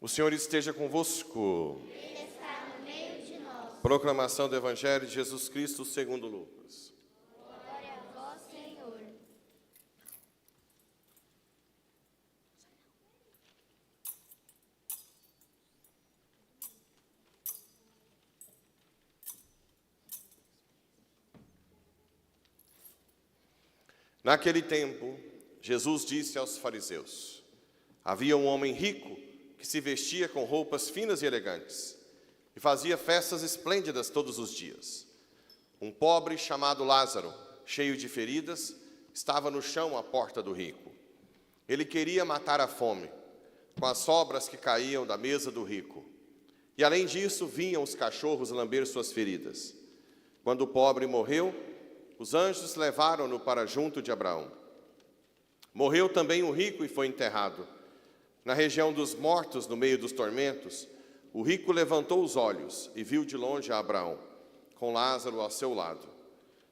O Senhor esteja convosco. Ele está no meio de nós. Proclamação do Evangelho de Jesus Cristo segundo Lucas. Glória a vós, Senhor. Naquele tempo, Jesus disse aos fariseus: havia um homem rico que se vestia com roupas finas e elegantes e fazia festas esplêndidas todos os dias. Um pobre chamado Lázaro, cheio de feridas, estava no chão à porta do rico. Ele queria matar a fome com as sobras que caíam da mesa do rico. E além disso, vinham os cachorros lamber suas feridas. Quando o pobre morreu, os anjos levaram-no para junto de Abraão. Morreu também o rico e foi enterrado. Na região dos mortos, no meio dos tormentos, o rico levantou os olhos e viu de longe a Abraão, com Lázaro ao seu lado.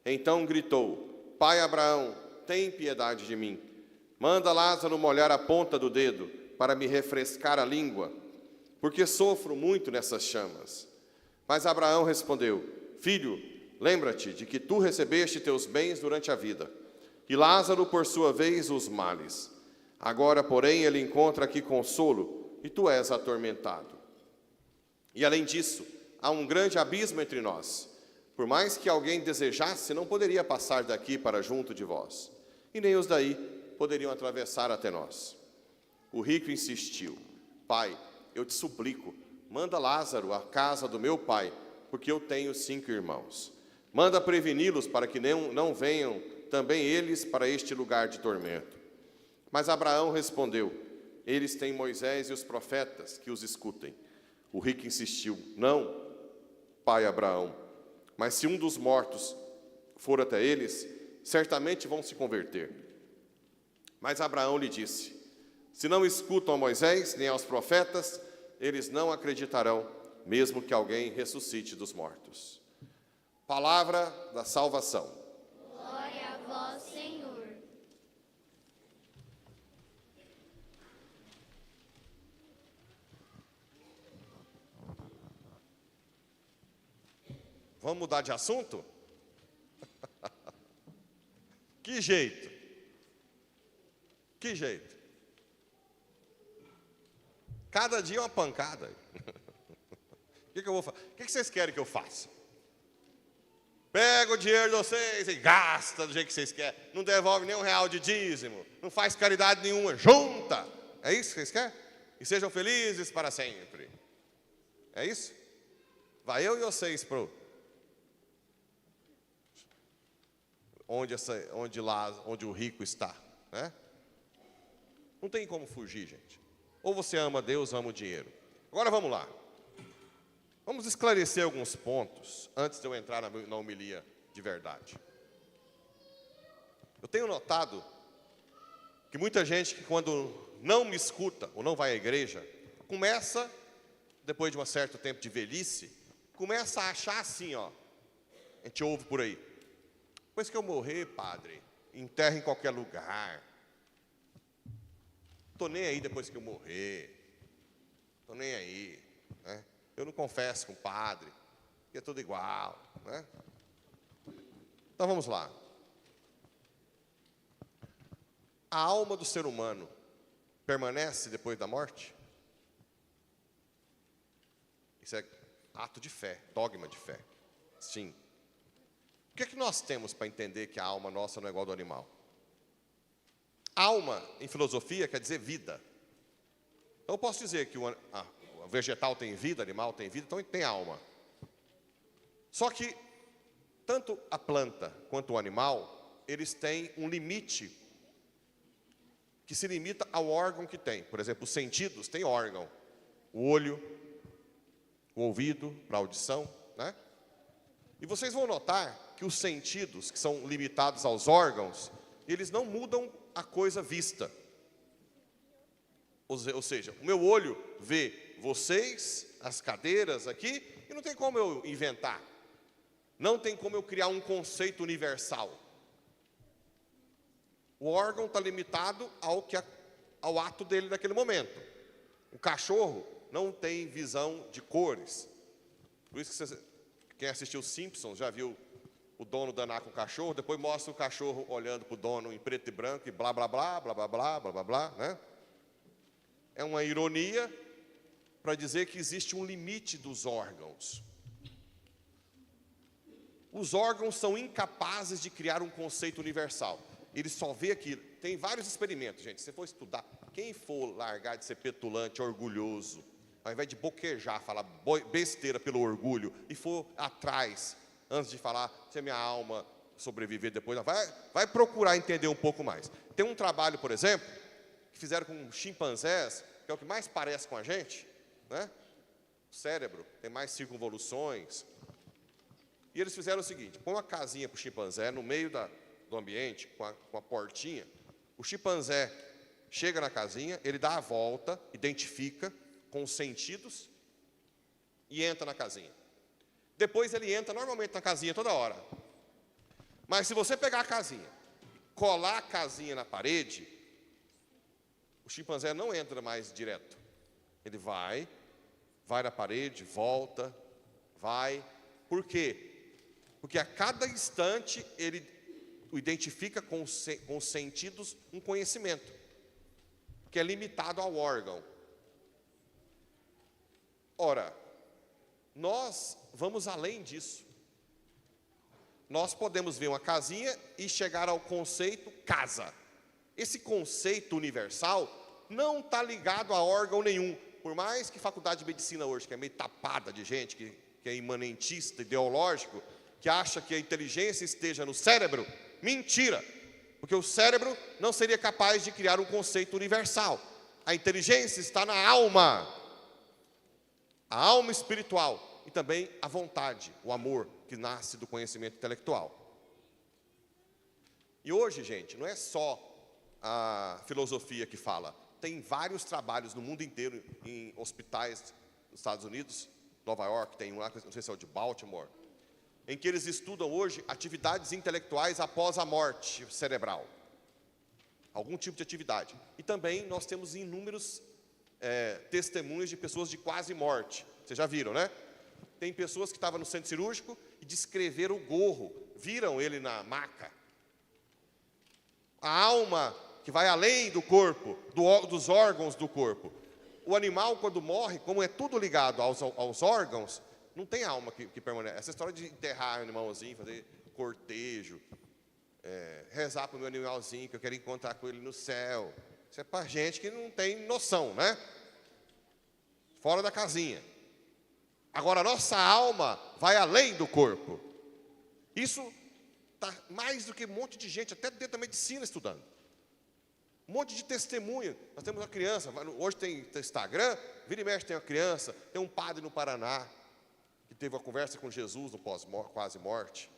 Então gritou: Pai Abraão, tem piedade de mim. Manda Lázaro molhar a ponta do dedo para me refrescar a língua, porque sofro muito nessas chamas. Mas Abraão respondeu: Filho, lembra-te de que tu recebeste teus bens durante a vida, e Lázaro, por sua vez, os males. Agora, porém, ele encontra aqui consolo, e tu és atormentado. E além disso, há um grande abismo entre nós. Por mais que alguém desejasse, não poderia passar daqui para junto de vós, e nem os daí poderiam atravessar até nós. O rico insistiu: Pai, eu te suplico, manda Lázaro à casa do meu pai, porque eu tenho 5 irmãos. Manda preveni-los para que não venham também eles para este lugar de tormento. Mas Abraão respondeu: eles têm Moisés e os profetas, que os escutem. O rico insistiu: não, pai Abraão, mas se um dos mortos for até eles, certamente vão se converter. Mas Abraão lhe disse: se não escutam a Moisés nem aos profetas, eles não acreditarão, mesmo que alguém ressuscite dos mortos. Palavra da salvação. Glória a vós, Senhor. Vamos mudar de assunto? Que jeito? Que jeito? Cada dia é uma pancada. O que eu vou fazer? O que vocês querem que eu faça? Pega o dinheiro de vocês e gasta do jeito que vocês querem. Não devolve nem R$1 de dízimo. Não faz caridade nenhuma. Junta. É isso que vocês querem? E sejam felizes para sempre. É isso? Vai eu e vocês pro... Onde o rico está, né? Não tem como fugir, gente. Ou você ama Deus, ama o dinheiro. Agora vamos lá. Vamos esclarecer alguns pontos antes de eu entrar na homilia de verdade. Eu tenho notado que muita gente que quando não me escuta ou não vai à igreja, começa, depois de um certo tempo de velhice, começa a achar assim, ó. A gente ouve por aí: depois que eu morrer, padre, enterra em qualquer lugar. Estou nem aí depois que eu morrer. Estou nem aí, né? Eu não confesso com o padre, que é tudo igual, né? Então vamos lá. A alma do ser humano permanece depois da morte? Isso é ato de fé, dogma de fé. Sim. O que é que nós temos para entender que a alma nossa não é igual ao do animal? Alma, em filosofia, quer dizer vida. Então eu posso dizer que o vegetal tem vida, animal tem vida, então tem alma. Só que, tanto a planta quanto o animal, eles têm um limite que se limita ao órgão que tem. Por exemplo, os sentidos têm órgão. O olho, o ouvido, para audição, né? E vocês vão notar que os sentidos, que são limitados aos órgãos, eles não mudam a coisa vista. Ou seja, o meu olho vê vocês, as cadeiras aqui, e não tem como eu inventar. Não tem como eu criar um conceito universal. O órgão está limitado ao ato dele naquele momento. O cachorro não tem visão de cores. Por isso que quem assistiu Simpsons já viu o dono danar com o cachorro, depois mostra o cachorro olhando para o dono em preto e branco e blá, blá, blá, blá, blá, blá, blá, blá, blá, né? É uma ironia para dizer que existe um limite dos órgãos. Os órgãos são incapazes de criar um conceito universal. Ele só vê aquilo. Tem vários experimentos, gente. Se você for estudar, quem for largar de ser petulante, orgulhoso, ao invés de boquejar, falar besteira pelo orgulho, e for atrás, antes de falar, se a minha alma sobreviver depois, vai procurar entender um pouco mais. Tem um trabalho, por exemplo, que fizeram com chimpanzés, que é o que mais parece com a gente, né? O cérebro tem mais circunvoluções. E eles fizeram o seguinte: põe uma casinha para o chimpanzé no meio do ambiente, com a portinha. O chimpanzé chega na casinha, ele dá a volta, identifica com os sentidos e entra na casinha. Depois ele entra normalmente na casinha toda hora. Mas se você pegar a casinha, colar a casinha na parede, o chimpanzé não entra mais direto. Ele vai na parede, volta, vai. Por quê? Porque a cada instante ele identifica com os sentidos um conhecimento, que é limitado ao órgão. Ora, nós vamos além disso. Nós podemos ver uma casinha e chegar ao conceito casa. Esse conceito universal não está ligado a órgão nenhum. Por mais que faculdade de medicina hoje, que é meio tapada de gente, que é imanentista, ideológico, que acha que a inteligência esteja no cérebro, mentira. Porque o cérebro não seria capaz de criar um conceito universal. A inteligência está na alma. A alma espiritual e também a vontade, o amor que nasce do conhecimento intelectual. E hoje, gente, não é só a filosofia que fala. Tem vários trabalhos no mundo inteiro, em hospitais dos Estados Unidos, Nova York, tem um lá, não sei se é o de Baltimore, em que eles estudam hoje atividades intelectuais após a morte cerebral. Algum tipo de atividade. E também nós temos inúmeros testemunhos de pessoas de quase morte. Vocês já viram, né? Tem pessoas que estavam no centro cirúrgico e descreveram o gorro, viram ele na maca. A alma que vai além do corpo, dos órgãos do corpo. O animal, quando morre, como é tudo ligado aos órgãos, não tem alma que permanece. Essa história de enterrar o animalzinho, fazer cortejo, rezar para o meu animalzinho, que eu quero encontrar com ele no céu. Isso é para gente que não tem noção, né? Fora da casinha. Agora, a nossa alma vai além do corpo. Isso está mais do que um monte de gente, até dentro da medicina, estudando. Um monte de testemunho. Nós temos uma criança, hoje tem Instagram, vira e mexe tem uma criança, tem um padre no Paraná, que teve uma conversa com Jesus no quase morte.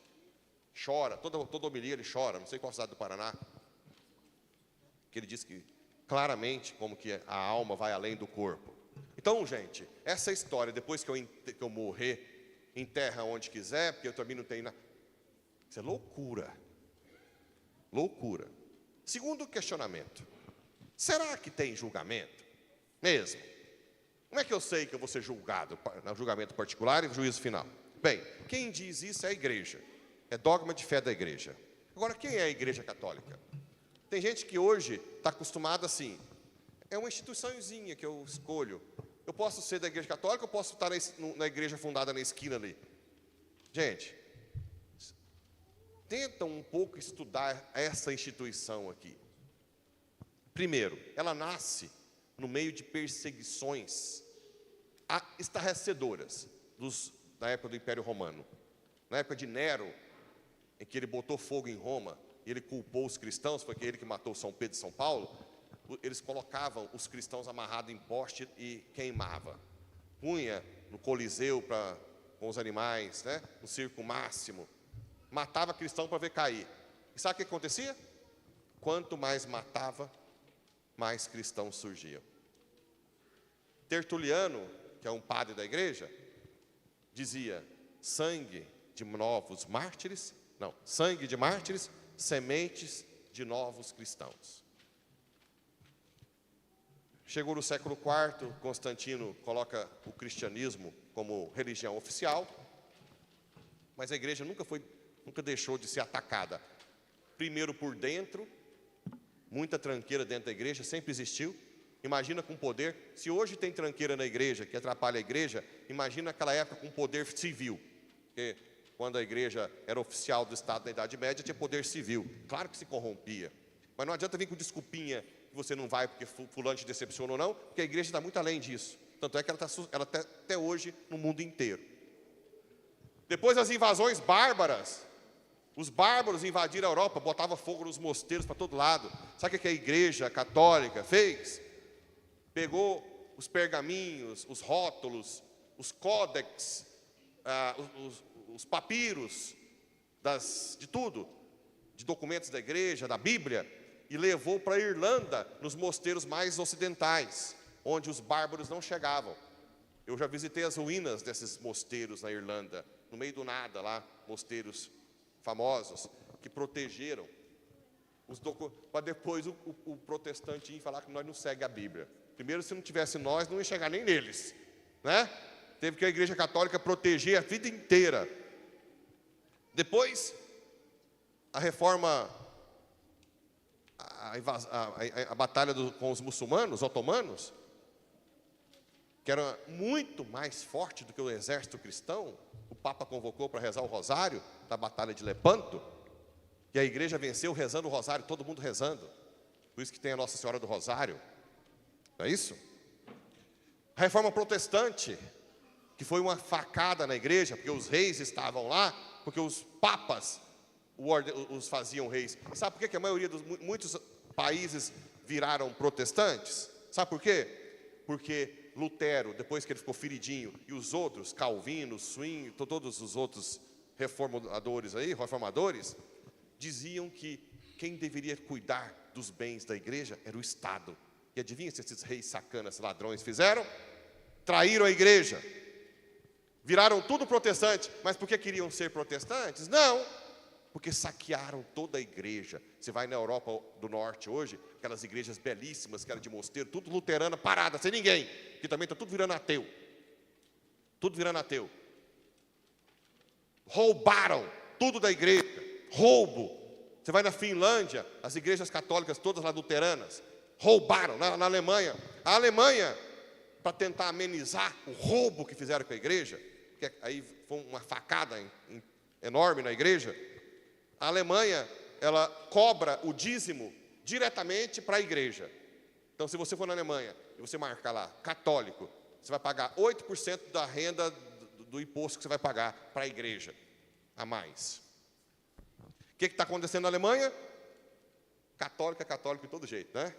Chora, toda homilia ele chora, não sei qual cidade do Paraná. Que ele diz que, claramente, como que a alma vai além do corpo. Então, gente, essa história, depois que eu morrer, enterra onde quiser, porque eu também não tenho nada. Isso é loucura. Loucura. Segundo questionamento. Será que tem julgamento? Mesmo. Como é que eu sei que eu vou ser julgado no julgamento particular e no juízo final? Bem, quem diz isso é a igreja. É dogma de fé da igreja. Agora, quem é a igreja católica? Tem gente que hoje está acostumada assim. É uma instituiçãozinha que eu escolho. Eu posso ser da igreja católica ou posso estar na igreja fundada na esquina ali? Gente, tenta um pouco estudar essa instituição aqui. Primeiro, ela nasce no meio de perseguições estarrecedoras da época do Império Romano. Na época de Nero, em que ele botou fogo em Roma, e ele culpou os cristãos, foi ele que matou São Pedro e São Paulo, eles colocavam os cristãos amarrados em poste e queimava. Punha no Coliseu com os animais, né? No circo máximo. Matava cristão para ver cair. E sabe o que acontecia? Quanto mais matava, mais cristãos surgiam. Tertuliano, que é um padre da igreja, dizia: sangue de novos mártires, sangue de mártires, sementes de novos cristãos. Chegou no século IV, Constantino coloca o cristianismo como religião oficial, mas a igreja nunca deixou de ser atacada. Primeiro por dentro, muita tranqueira dentro da igreja, sempre existiu. Imagina com poder, se hoje tem tranqueira na igreja que atrapalha a igreja, imagina naquela época com poder civil. Porque quando a igreja era oficial do Estado na Idade Média, tinha poder civil. Claro que se corrompia. Mas não adianta vir com desculpinha que você não vai porque fulano te decepcionou ou não, porque a igreja está muito além disso. Tanto é que ela está até hoje no mundo inteiro. Depois das invasões bárbaras, os bárbaros invadiram a Europa, botavam fogo nos mosteiros para todo lado. Sabe o que a igreja católica fez? Pegou os pergaminhos, os rótulos, os códex, os papiros, de tudo, de documentos da igreja, da Bíblia, e levou para a Irlanda, nos mosteiros mais ocidentais, onde os bárbaros não chegavam. Eu já visitei as ruínas desses mosteiros na Irlanda, no meio do nada lá, mosteiros famosos, que protegeram, para depois o protestante ir falar que nós não seguimos a Bíblia. Primeiro, se não tivesse nós, não ia chegar nem neles, né? Teve que a igreja católica proteger a vida inteira. Depois, a reforma, a batalha com os muçulmanos, otomanos, que era muito mais forte do que o exército cristão, o Papa convocou para rezar o rosário da batalha de Lepanto, e a igreja venceu rezando o rosário, todo mundo rezando. Por isso que tem a Nossa Senhora do Rosário. Não é isso? A reforma protestante, que foi uma facada na igreja, porque os reis estavam lá, porque os papas os faziam reis. E sabe por que a maioria muitos países viraram protestantes? Sabe por quê? Porque Lutero, depois que ele ficou feridinho, e os outros, Calvino, Zwingli, todos os outros reformadores, diziam que quem deveria cuidar dos bens da igreja era o Estado. E adivinha se esses reis sacanas, ladrões fizeram? Traíram a igreja. Viraram tudo protestante. Mas por que queriam ser protestantes? Não, porque saquearam toda a igreja. Você vai na Europa do Norte hoje, aquelas igrejas belíssimas, que eram de mosteiro, tudo luterana, parada, sem ninguém. Que também está tudo virando ateu. Tudo virando ateu. Roubaram tudo da igreja. Roubo. Você vai na Finlândia, as igrejas católicas todas lá luteranas, roubaram. Na Alemanha. A Alemanha, para tentar amenizar o roubo que fizeram com a igreja, que aí foi uma facada enorme na igreja, a Alemanha, ela cobra o dízimo diretamente para a igreja. Então, se você for na Alemanha e você marcar lá, católico, você vai pagar 8% da renda do imposto que você vai pagar para a igreja, a mais. O que está acontecendo na Alemanha? Católico é católico de todo jeito, né?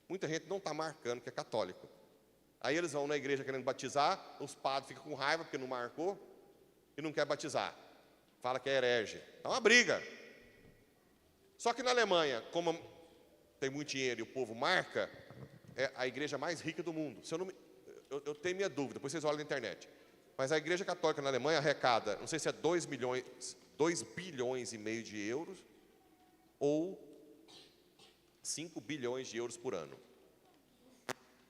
Muita gente não está marcando que é católico. Aí eles vão na igreja querendo batizar, os padres ficam com raiva porque não marcou e não quer batizar. Fala que é herege. É uma briga. Só que na Alemanha, como tem muito dinheiro e o povo marca, é a igreja mais rica do mundo. Eu tenho minha dúvida, depois vocês olham na internet. Mas a igreja católica na Alemanha arrecada, não sei se é 2 bilhões e meio de euros ou 5 bilhões de euros por ano.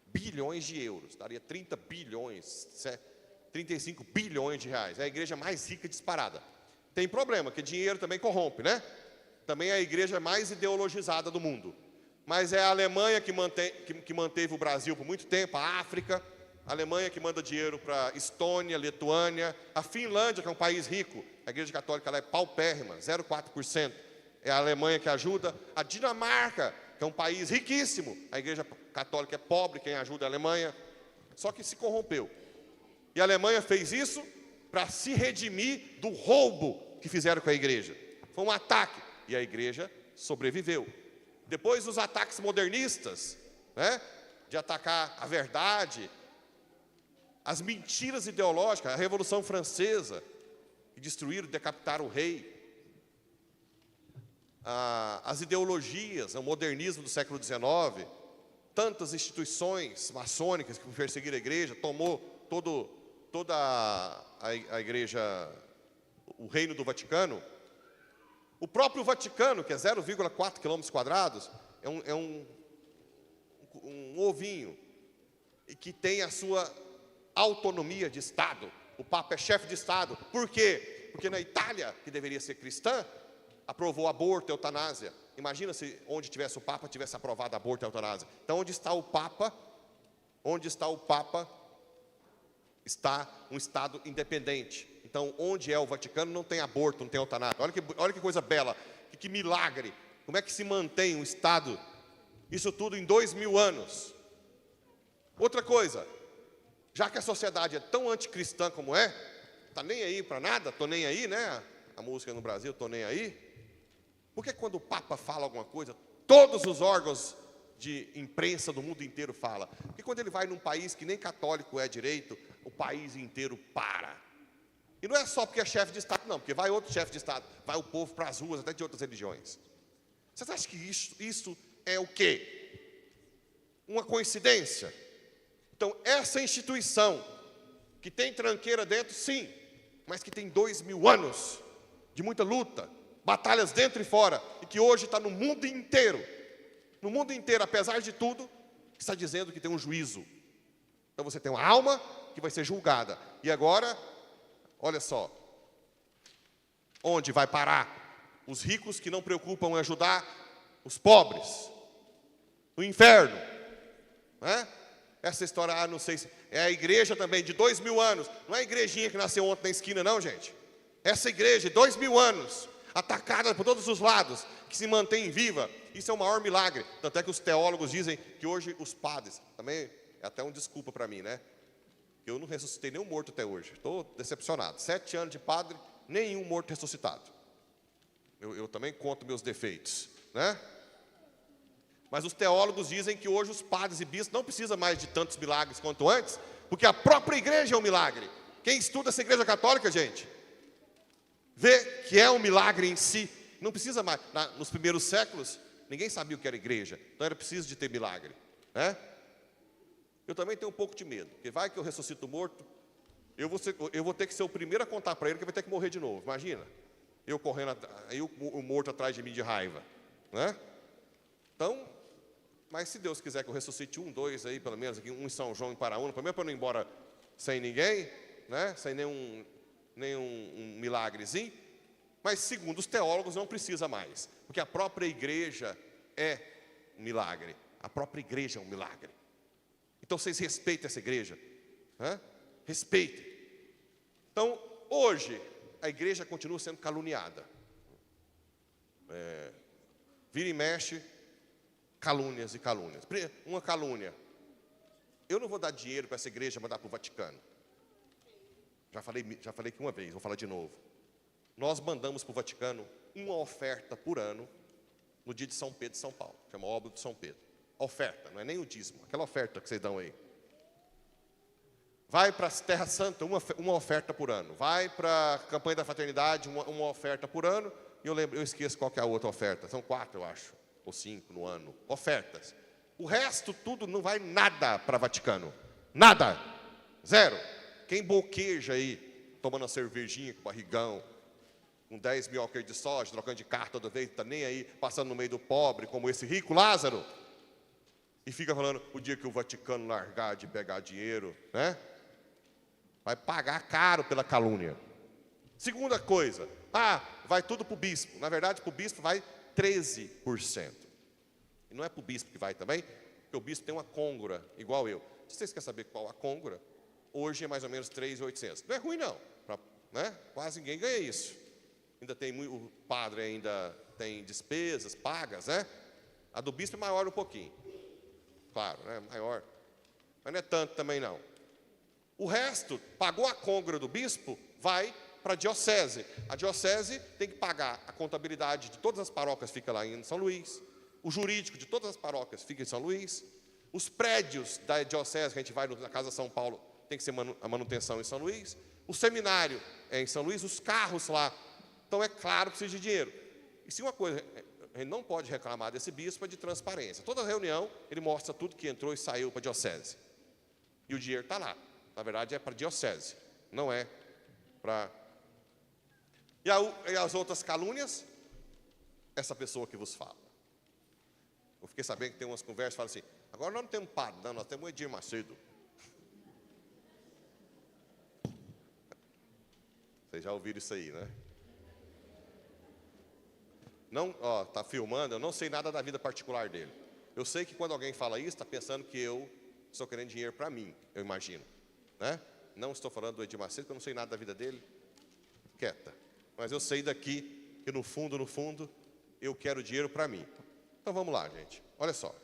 Bilhões de euros, daria 30 bilhões, 35 bilhões de reais. É a igreja mais rica disparada. Tem problema, que dinheiro também corrompe, né? Também é a igreja mais ideologizada do mundo. Mas é a Alemanha que manteve o Brasil por muito tempo, a África, a Alemanha que manda dinheiro para Estônia, Lituânia, a Finlândia, que é um país rico, a igreja católica lá é paupérrima, 0,4%. É a Alemanha que ajuda, a Dinamarca, que é um país riquíssimo, a igreja católica é pobre, quem ajuda é a Alemanha, só que se corrompeu. E a Alemanha fez isso para se redimir do roubo que fizeram com a igreja. Foi um ataque, e a igreja sobreviveu. Depois os ataques modernistas, né, de atacar a verdade, as mentiras ideológicas, a Revolução Francesa, que destruíram, decapitaram o rei, as ideologias, o modernismo do século XIX, tantas instituições maçônicas que perseguiram a igreja, tomou toda a igreja, o reino do Vaticano. O próprio Vaticano, que é 0,4 quilômetros quadrados, é um ovinho. e que tem a sua autonomia de Estado. O Papa é chefe de Estado. Por quê? Porque na Itália, que deveria ser cristã, aprovou aborto e eutanásia. Imagina se onde tivesse o Papa tivesse aprovado aborto e eutanásia. Então, onde está o Papa? Onde está o Papa? Está um Estado independente. Então, onde é o Vaticano, não tem aborto, não tem eutanásia. Olha que coisa bela, que milagre. Como é que se mantém um Estado? Isso tudo em 2000 anos. Outra coisa, já que a sociedade é tão anticristã como é, tá nem aí para nada, tô nem aí, né? A música no Brasil, tô nem aí. Por que quando o Papa fala alguma coisa, todos os órgãos de imprensa do mundo inteiro falam? Porque quando ele vai num país que nem católico é direito, o país inteiro para. E não é só porque é chefe de Estado, não, porque vai outro chefe de Estado, vai o povo para as ruas, até de outras religiões. Vocês acham que isso é o quê? Uma coincidência? Então, essa instituição, que tem tranqueira dentro, sim, mas que tem 2000 anos de muita luta, batalhas dentro e fora, e que hoje está no mundo inteiro, apesar de tudo, está dizendo que tem um juízo. Então, você tem uma alma que vai ser julgada. E agora, olha só, onde vai parar? Os ricos que não preocupam em ajudar os pobres. No inferno. Né? Essa história, não sei se... É a igreja também, de 2000 anos. Não é a igrejinha que nasceu ontem na esquina, não, gente. Essa igreja, de 2000 anos, atacada por todos os lados, que se mantém viva. Isso é o maior milagre. Tanto é que os teólogos dizem que hoje os padres... Também é até uma desculpa para mim, né? Eu não ressuscitei nenhum morto até hoje. Estou decepcionado. 7 anos de padre, nenhum morto ressuscitado. Eu também conto meus defeitos, né? Mas os teólogos dizem que hoje os padres e bispos não precisam mais de tantos milagres quanto antes, porque a própria igreja é um milagre. Quem estuda essa igreja católica, gente, vê que é um milagre em si. Não precisa mais. Nos primeiros séculos, ninguém sabia o que era igreja. Então era preciso de ter milagre, né? Eu também tenho um pouco de medo, porque vai que eu ressuscito morto, eu vou ter que ser o primeiro a contar para ele que vai ter que morrer de novo. Imagina, eu correndo, aí o morto atrás de mim de raiva, né? Então, mas se Deus quiser que eu ressuscite 1, 2 aí, pelo menos, aqui, um em São João e Paraúna, pelo menos para não ir embora sem ninguém, né? Sem nenhum milagrezinho. Mas segundo os teólogos não precisa mais, porque a própria igreja é um milagre. A própria igreja é um milagre. Então vocês respeitem essa igreja, né? Respeitem. Então, hoje, a igreja continua sendo caluniada. Vira e mexe, calúnias e calúnias. Uma calúnia. Eu não vou dar dinheiro para essa igreja mandar para o Vaticano. Já falei que uma vez, vou falar de novo. Nós mandamos para o Vaticano uma oferta por ano no dia de São Pedro de São Paulo. Chama Óbolo de São Pedro. Oferta, não é nem o dízimo, aquela oferta que vocês dão aí. Vai para a Terra Santa, uma oferta por ano. Vai para a campanha da fraternidade, uma oferta por ano. E eu esqueço qual que é a outra oferta. São 4, eu acho, ou 5 no ano. Ofertas. O resto, tudo, não vai nada para Vaticano. Nada. Zero. Quem boqueja aí, tomando uma cervejinha com barrigão, com 10 mil alqueires de soja, trocando de carta toda vez, está nem aí, passando no meio do pobre, como esse rico Lázaro, e fica falando, o dia que o Vaticano largar de pegar dinheiro, né? Vai pagar caro pela calúnia. Segunda coisa, vai tudo para o bispo. Na verdade, para o bispo vai 13%. E não é para o bispo que vai também, porque o bispo tem uma côngora, igual eu. Se vocês querem saber qual a côngora, hoje é mais ou menos 3.800. Não é ruim não, né? Quase ninguém ganha isso. Ainda tem o padre ainda tem despesas pagas, né? A do bispo é maior um pouquinho. Claro, né? Maior. Mas não é tanto também não. O resto, pagou a côngora do bispo, vai para a diocese. A diocese tem que pagar a contabilidade de todas as paróquias, fica lá em São Luís. O jurídico de todas as paróquias fica em São Luís. Os prédios da diocese, que a gente vai na Casa São Paulo, tem que ser a manutenção em São Luís. O seminário é em São Luís, os carros lá. Então, é claro que precisa de dinheiro. E se uma coisa, a gente não pode reclamar desse bispo é de transparência. Toda reunião, ele mostra tudo que entrou e saiu para a diocese. E o dinheiro está lá. Na verdade, é para a diocese, não é para... E as outras calúnias? Essa pessoa que vos fala. Eu fiquei sabendo que tem umas conversas que falam assim, agora nós não temos padre, não, nós temos o Edir Macedo. Vocês já ouviram isso aí, né? Não, ó, tá filmando, eu não sei nada da vida particular dele. Eu sei que quando alguém fala isso, está pensando que eu estou querendo dinheiro para mim, eu imagino, né? Não estou falando do Edir Macedo, porque eu não sei nada da vida dele. Quieta. Mas eu sei daqui que no fundo, eu quero dinheiro para mim. Então vamos lá, gente. Olha só.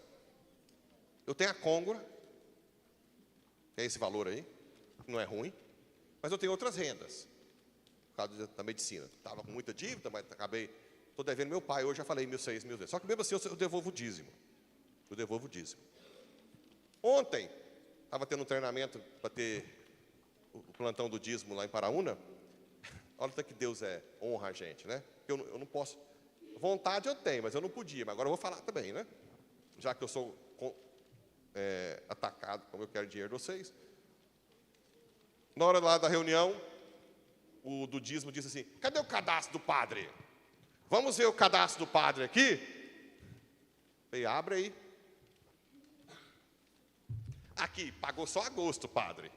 Eu tenho a Côngora, que é esse valor aí, que não é ruim, mas eu tenho outras rendas, por causa da medicina. Estava com muita dívida, mas estou devendo meu pai, hoje já falei 1.600, 1.200. Só que mesmo assim eu devolvo o dízimo. Eu devolvo o dízimo. Ontem, estava tendo um treinamento para ter o plantão do dízimo lá em Paraúna. Olha até que Deus honra a gente, né? Eu não posso. Vontade eu tenho, mas eu não podia. Mas agora eu vou falar também, né? Já que eu sou atacado, como eu quero dinheiro de vocês. Na hora lá da reunião, o do dízimo disse assim: cadê o cadastro do padre? Vamos ver o cadastro do padre aqui? Falei, abre aí. Aqui, pagou só agosto, padre.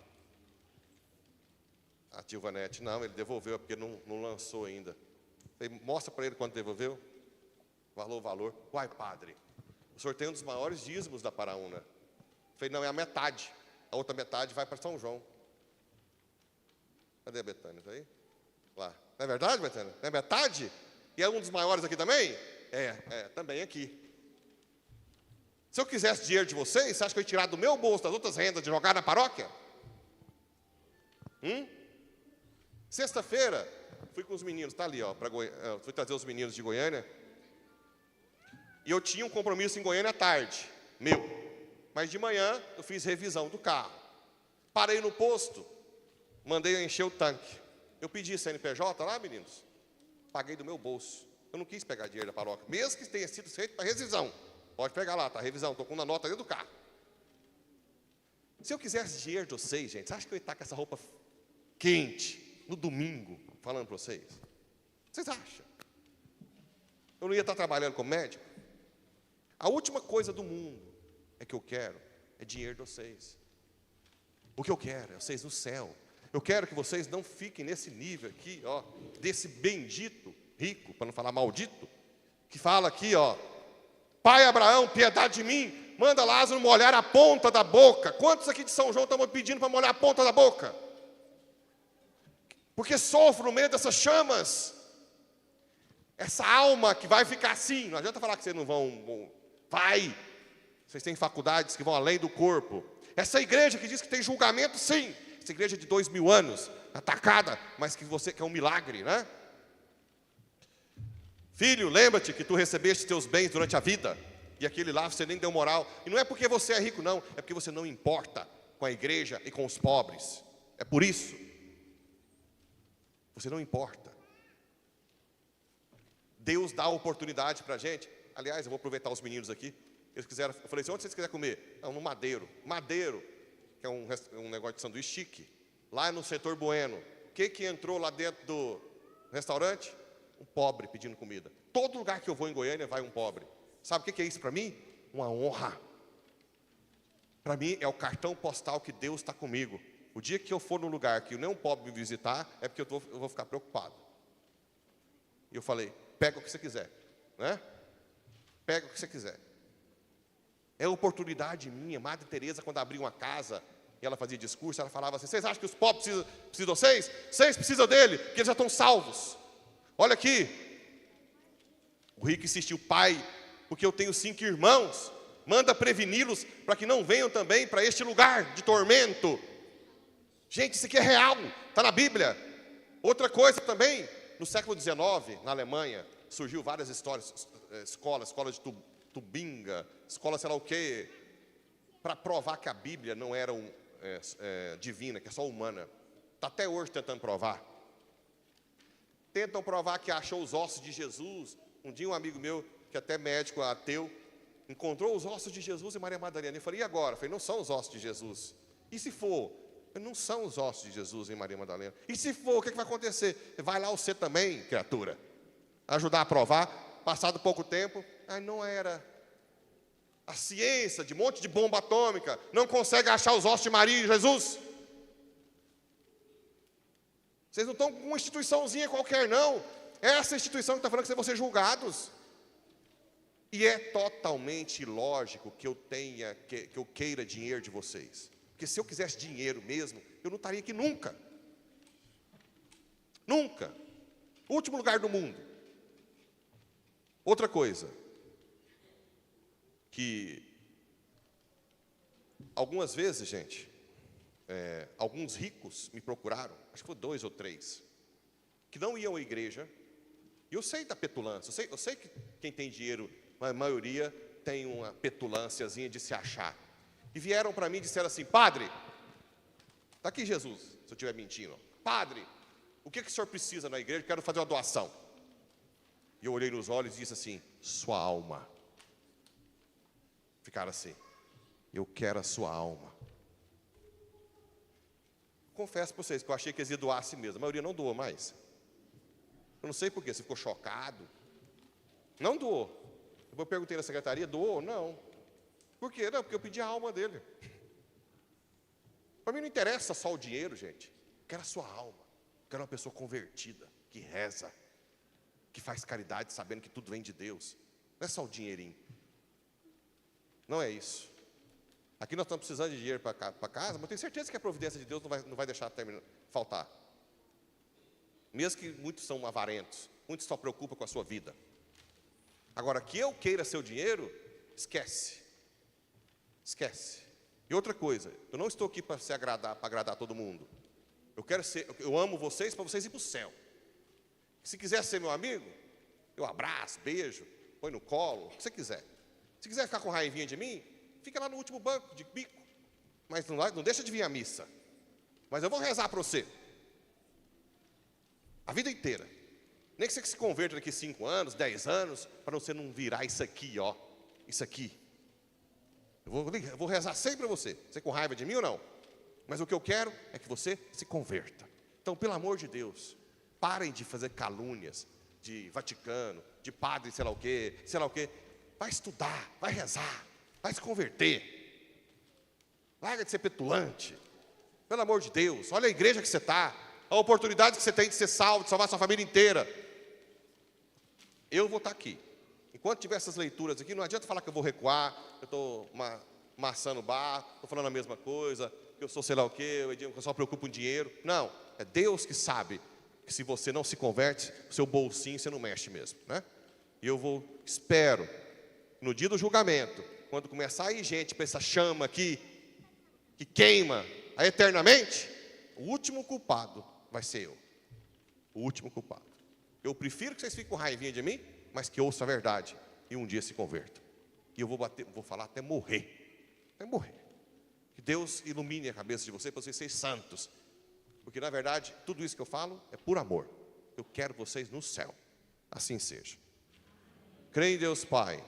A tia Vanete, não, ele devolveu, porque não lançou ainda. Falei, mostra para ele quanto devolveu. Valor. Uai, padre, o senhor tem um dos maiores dízimos da Paraúna. Falei, não, é a metade. A outra metade vai para São João. Cadê a Betânia? Está aí? Lá. Não é verdade, Betânia? Não é metade? E é um dos maiores aqui também? Também aqui. Se eu quisesse dinheiro de vocês, você acha que eu ia tirar do meu bolso, das outras rendas, de jogar na paróquia? Sexta-feira, fui com os meninos, está ali, ó, fui trazer os meninos de Goiânia. E eu tinha um compromisso em Goiânia à tarde, meu. Mas de manhã, eu fiz revisão do carro. Parei no posto, mandei encher o tanque. Eu pedi CNPJ lá, meninos. Paguei do meu bolso. Eu não quis pegar dinheiro da paróquia, mesmo que tenha sido feito para revisão. Pode pegar lá, tá? Revisão, estou com uma nota dentro do carro. Se eu quisesse dinheiro de vocês, gente, você acha que eu ia estar com essa roupa quente, no domingo, falando para vocês? Vocês acham? Eu não ia estar trabalhando como médico? A última coisa do mundo que eu quero é dinheiro de vocês. O que eu quero é vocês no céu. Eu quero que vocês não fiquem nesse nível aqui, ó, desse bendito rico, para não falar maldito, que fala aqui, ó, Pai Abraão, piedade de mim, manda Lázaro molhar a ponta da boca. Quantos aqui de São João estão pedindo para molhar a ponta da boca? Porque sofro no meio dessas chamas. Essa alma que vai ficar assim, não adianta falar que vocês não vão. Vai! Vocês têm faculdades que vão além do corpo. Essa igreja que diz que tem julgamento, sim. Essa igreja de 2000 anos, atacada, mas que é um milagre, né? Filho, lembra-te que tu recebeste teus bens durante a vida, e aquele lá você nem deu moral. E não é porque você é rico, não. É porque você não importa com a igreja e com os pobres. É por isso. Você não importa. Deus dá a oportunidade para a gente. Aliás, eu vou aproveitar os meninos aqui. Eles quiseram, eu falei assim, onde vocês quiserem comer? Não, no Madeiro. Madeiro, que é um negócio de sanduíche chique. Lá no setor Bueno. O que entrou lá dentro do restaurante? Um pobre pedindo comida. Todo lugar que eu vou em Goiânia vai um pobre. Sabe o que é isso para mim? Uma honra. Para mim é o cartão postal que Deus está comigo. O dia que eu for num lugar que nenhum pobre me visitar, é porque eu vou ficar preocupado. E eu falei, pega o que você quiser, né? Pega o que você quiser. É oportunidade minha. Madre Teresa, quando abriu uma casa e ela fazia discurso, ela falava assim, vocês acham que os pobres precisam de vocês? Vocês precisam dele, porque eles já estão salvos. Olha aqui, o rico insistiu, pai, porque eu tenho 5 irmãos, manda preveni-los para que não venham também para este lugar de tormento. Gente, isso aqui é real, está na Bíblia. Outra coisa também, no século XIX, na Alemanha, surgiu várias histórias, escola de Tubinga, escola sei lá o quê, para provar que a Bíblia não era divina, que é só humana. Está até hoje tentando provar. Tentam provar que achou os ossos de Jesus. Um dia um amigo meu, que até médico, ateu, encontrou os ossos de Jesus em Maria Madalena. Eu falei, e agora? Eu falei, não são os ossos de Jesus. E se for? Eu falei, não são os ossos de Jesus em Maria Madalena. E se for, o que vai acontecer? Vai lá você também, criatura, ajudar a provar. Passado pouco tempo, não era. A ciência de um monte de bomba atômica não consegue achar os ossos de Maria e Jesus. Vocês não estão com uma instituiçãozinha qualquer, não. Essa instituição que está falando que vocês vão ser julgados. E é totalmente ilógico que eu queira dinheiro de vocês. Porque se eu quisesse dinheiro mesmo, eu não estaria aqui nunca. Nunca. Último lugar do mundo. Outra coisa. Que algumas vezes, gente, alguns ricos me procuraram, acho que foi 2 ou 3, que não iam à igreja. E eu sei da petulância, eu sei que quem tem dinheiro, a maioria tem uma petulânciazinha de se achar. E vieram para mim e disseram assim: padre, está aqui Jesus, se eu estiver mentindo. Padre, o que o senhor precisa na igreja? Eu quero fazer uma doação. E eu olhei nos olhos e disse assim: sua alma. Ficaram assim: eu quero a sua alma. Confesso para vocês que eu achei que eles iam doar a si mesmo. A maioria não doa mais. Eu não sei porquê, você ficou chocado. Não doou. Depois eu perguntei na secretaria: doou? Não. Por quê? Não, porque eu pedi a alma dele. Para mim não interessa só o dinheiro, gente. Eu quero a sua alma. Eu quero uma pessoa convertida, que reza, que faz caridade sabendo que tudo vem de Deus. Não é só o dinheirinho. Não é isso. Aqui nós estamos precisando de dinheiro para casa, mas eu tenho certeza que a providência de Deus não vai deixar faltar. Mesmo que muitos são avarentos, muitos só preocupam com a sua vida. Agora, que eu queira seu dinheiro, esquece. Esquece. E outra coisa, eu não estou aqui para agradar todo mundo. Eu amo vocês para vocês ir para o céu. Se quiser ser meu amigo, eu abraço, beijo, põe no colo, o que você quiser. Se quiser ficar com raivinha de mim, fica lá no último banco, de bico. Mas não deixa de vir à missa. Mas eu vou rezar para você. A vida inteira. Nem que você se converta daqui 5 anos, 10 anos, para você não virar isso aqui, ó. Isso aqui. Eu vou rezar sempre para você. Você com raiva de mim ou não? Mas o que eu quero é que você se converta. Então, pelo amor de Deus, parem de fazer calúnias de Vaticano, de padre sei lá o quê. Vai estudar, vai rezar, vai se converter. Larga de ser petulante. Pelo amor de Deus, olha a igreja que você está, a oportunidade que você tem de ser salvo, de salvar sua família inteira. Eu vou estar aqui. Enquanto tiver essas leituras aqui, não adianta falar que eu vou recuar, eu estou maçando o bar, estou falando a mesma coisa, que eu sou sei lá o quê, eu só preocupo com dinheiro. Não, é Deus que sabe que se você não se converte, o seu bolsinho você não mexe mesmo, né? E eu espero, no dia do julgamento, quando começar a ir gente para essa chama aqui, que queima eternamente, o último culpado vai ser eu. O último culpado. Eu prefiro que vocês fiquem com raivinha de mim, mas que ouçam a verdade e um dia se convertam. E eu vou falar até morrer. Até morrer. Que Deus ilumine a cabeça de vocês para vocês serem santos. Porque na verdade, tudo isso que eu falo é por amor. Eu quero vocês no céu. Assim seja. Creio em Deus Pai,